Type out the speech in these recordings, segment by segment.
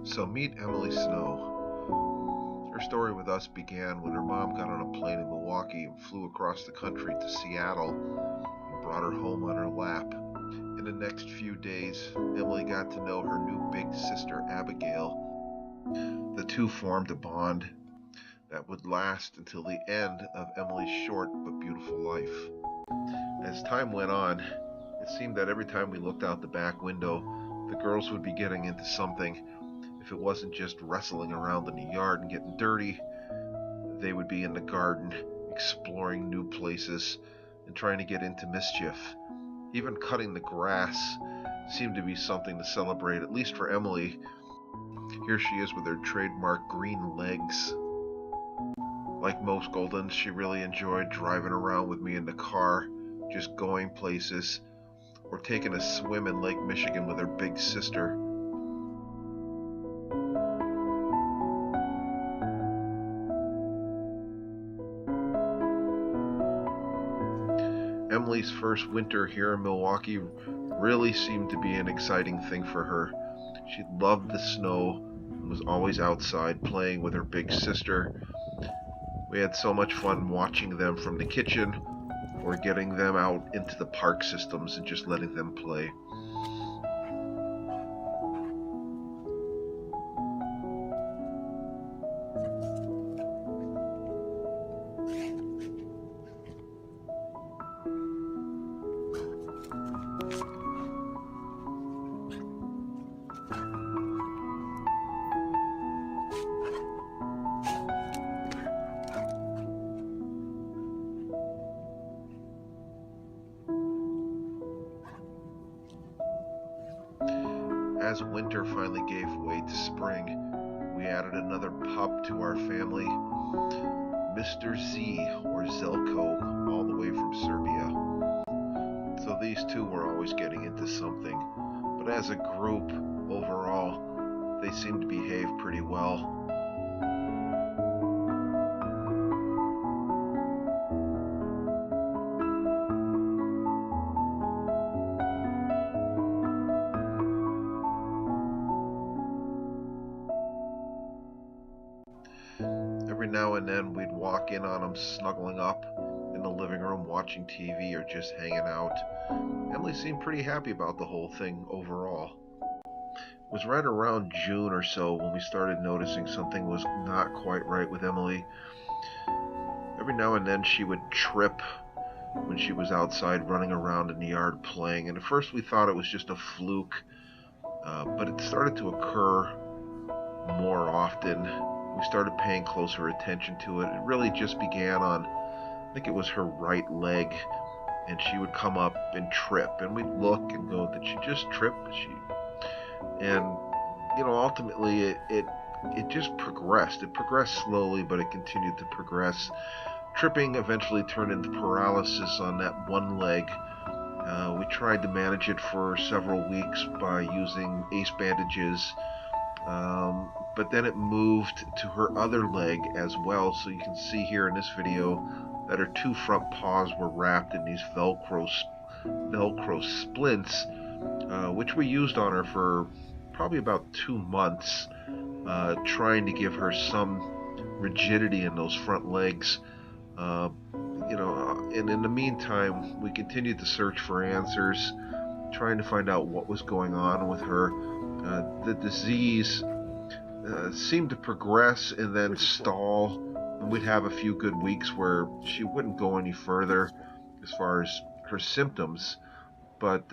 So meet Emily Snow. Her story with us began when her mom got on a plane in Milwaukee and flew across the country to Seattle and brought her home on her lap. In the next few days, Emily got to know her new big sister Abigail. The two formed a bond that would last until the end of Emily's short but beautiful life. As time went on, it seemed that every time we looked out the back window, the girls would be getting into something. If it wasn't just wrestling around in the yard and getting dirty, they would be in the garden, exploring new places and trying to get into mischief. Even cutting the grass seemed to be something to celebrate, at least for Emily. Here she is with her trademark green legs. Like most Goldens, she really enjoyed driving around with me in the car, just going places, or taking a swim in Lake Michigan with her big sister. Emily's first winter here in Milwaukee really seemed to be an exciting thing for her. She loved the snow and was always outside playing with her big sister. We had so much fun watching them from the kitchen or getting them out into the park systems and just letting them play. As winter finally gave way to spring, we added another pup to our family, Mr. Z, or Zelko, all the way from Serbia. So these two were always getting into something, but as a group, overall, they seemed to behave pretty well. Every now and then we'd walk in on them snuggling up in the living room watching TV or just hanging out. Emily seemed pretty happy about the whole thing overall. It was right around June or so when we started noticing something was not quite right with Emily. Every now and then she would trip when she was outside running around in the yard playing, and at first we thought it was just a fluke, but it started to occur more often. We started paying closer attention to it. It really just began on, I think it was her right leg, and she would come up and trip, and we'd look and go, did she just trip? And ultimately it just progressed. It progressed slowly, but it continued to progress. Tripping eventually turned into paralysis on that one leg. We tried to manage it for several weeks by using ace bandages, but then it moved to her other leg as well. So you can see here in this video that her two front paws were wrapped in these Velcro splints, which we used on her for probably about 2 months, trying to give her some rigidity in those front legs. And in the meantime, we continued to search for answers, trying to find out what was going on with her. The disease seemed to progress and then stall, and we'd have a few good weeks where she wouldn't go any further as far as her symptoms, but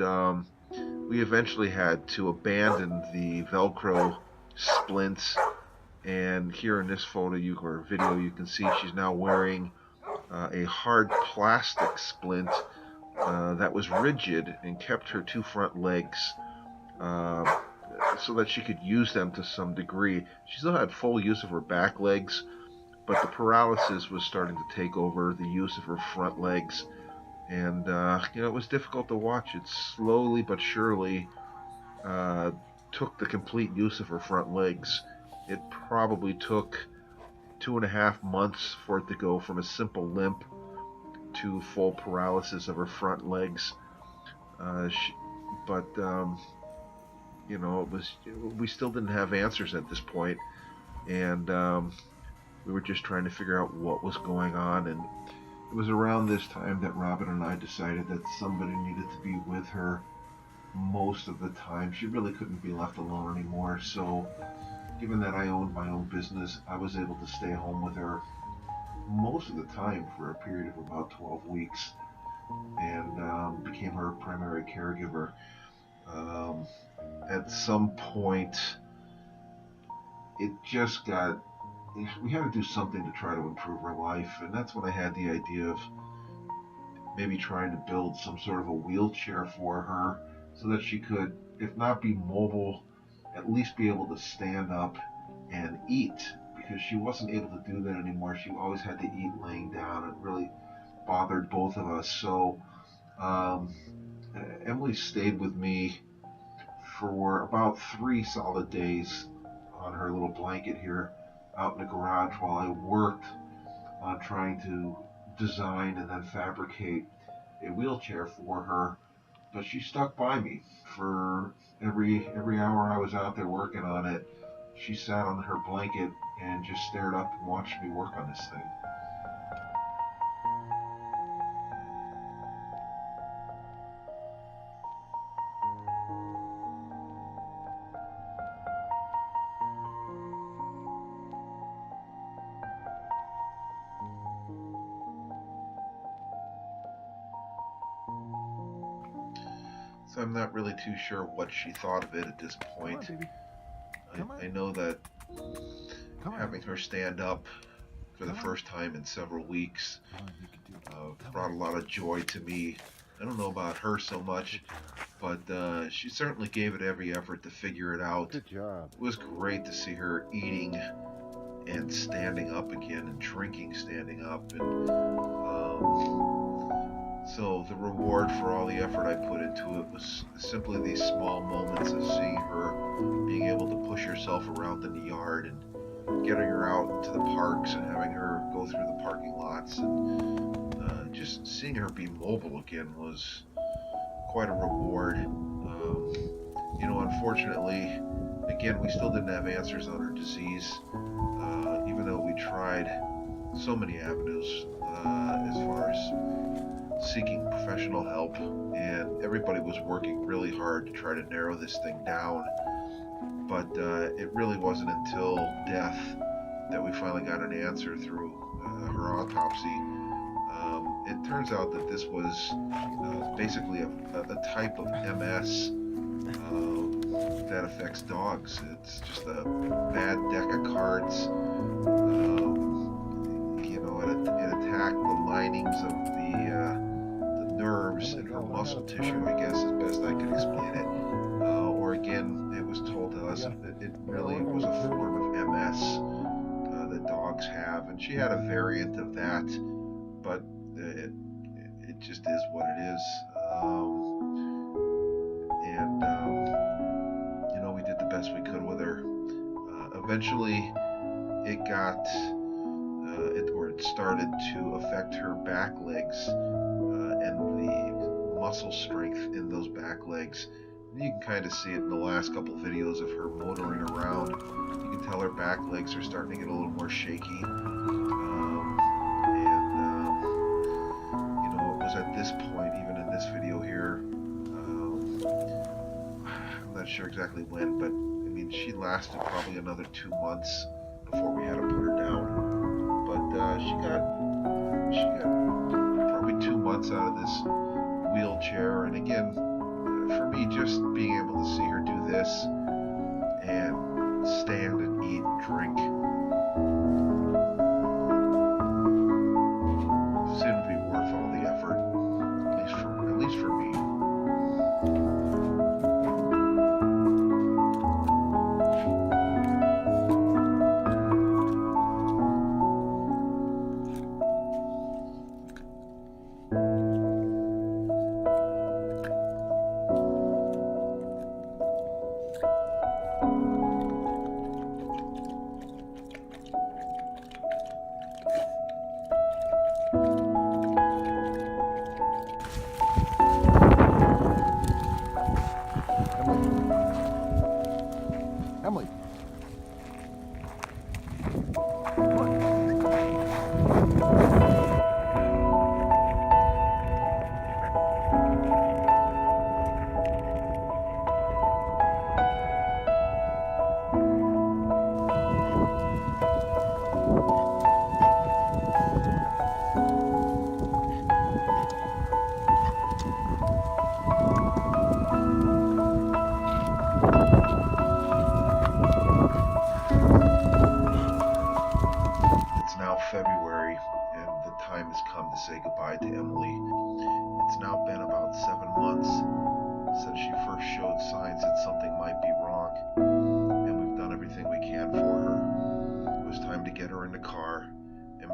we eventually had to abandon the Velcro splints, and here in this video you can see she's now wearing a hard plastic splint that was rigid and kept her two front legs so that she could use them to some degree. She still had full use of her back legs, but the paralysis was starting to take over the use of her front legs, and it was difficult to watch. It slowly but surely took the complete use of her front legs. It probably took 2.5 months for it to go from a simple limp to full paralysis of her front legs. But we still didn't have answers at this point, and we were just trying to figure out what was going on. And it was around this time that Robin and I decided that somebody needed to be with her most of the time. She really couldn't be left alone anymore. So, given that I owned my own business, I was able to stay home with her most of the time for a period of about 12 weeks, and became her primary caregiver. Um, at some point, it just got, we had to do something to try to improve her life, and that's when I had the idea of maybe trying to build some sort of a wheelchair for her so that she could, if not be mobile, at least be able to stand up and eat, because she wasn't able to do that anymore. She always had to eat laying down. It really bothered both of us. So um, Emily stayed with me for about 3 solid days on her little blanket here out in the garage while I worked on trying to design and then fabricate a wheelchair for her. But she stuck by me for every hour I was out there working on it. She sat on her blanket and just stared up and watched me work on this thing. So I'm not really too sure what she thought of it at this point. Come on, baby. Come on. I know that Come on. having her stand up for the Come on. first time in several weeks Come on, you can do it. Come brought a on. lot of joy to me. I don't know about her so much, but she certainly gave it every effort to figure it out. Good job. It was great to see her eating and standing up again and drinking standing up. And so the reward for all the effort I put into it was simply these small moments of seeing her being able to push herself around in the yard and getting her out to the parks and having her go through the parking lots, and just seeing her be mobile again was quite a reward. Unfortunately, again, we still didn't have answers on her disease, even though we tried so many avenues as far as seeking professional help, and everybody was working really hard to try to narrow this thing down. But it really wasn't until death that we finally got an answer through her autopsy. It turns out that this was basically a type of MS that affects dogs. It's just a bad deck of cards. It attacked the linings of the nerves in her muscle tissue, I guess, as best I could explain it. Or again, it was told to us that it really was a form of MS that dogs have, and she had a variant of that, but it just is what it is. And we did the best we could with her. Eventually, it started to affect her back legs and the muscle strength in those back legs. And you can kind of see it in the last couple videos of her motoring around. You can tell her back legs are starting to get a little more shaky. It was at this point, even in this video here, I'm not sure exactly when, but I mean, she lasted probably another 2 months before we had to put her down. But she got probably 2 months out of this wheelchair, and again, for me, just being able to see her do this and stand and eat and drink seemed to be worth all the effort, at least for me.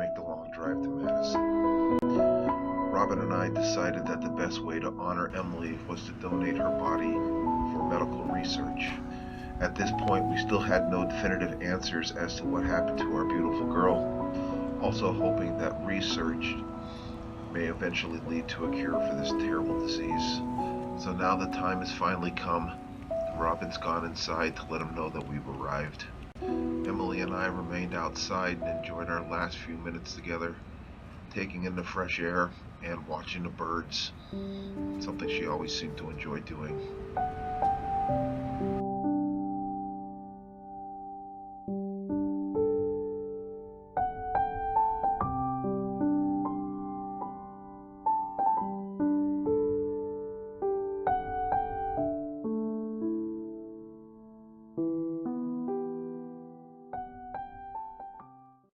make the long drive to Madison. Robin and I decided that the best way to honor Emily was to donate her body for medical research. At this point, we still had no definitive answers as to what happened to our beautiful girl, also hoping that research may eventually lead to a cure for this terrible disease. So now the time has finally come. Robin's gone inside to let him know that we've arrived. Emily and I remained outside and enjoyed our last few minutes together, taking in the fresh air and watching the birds, something she always seemed to enjoy doing.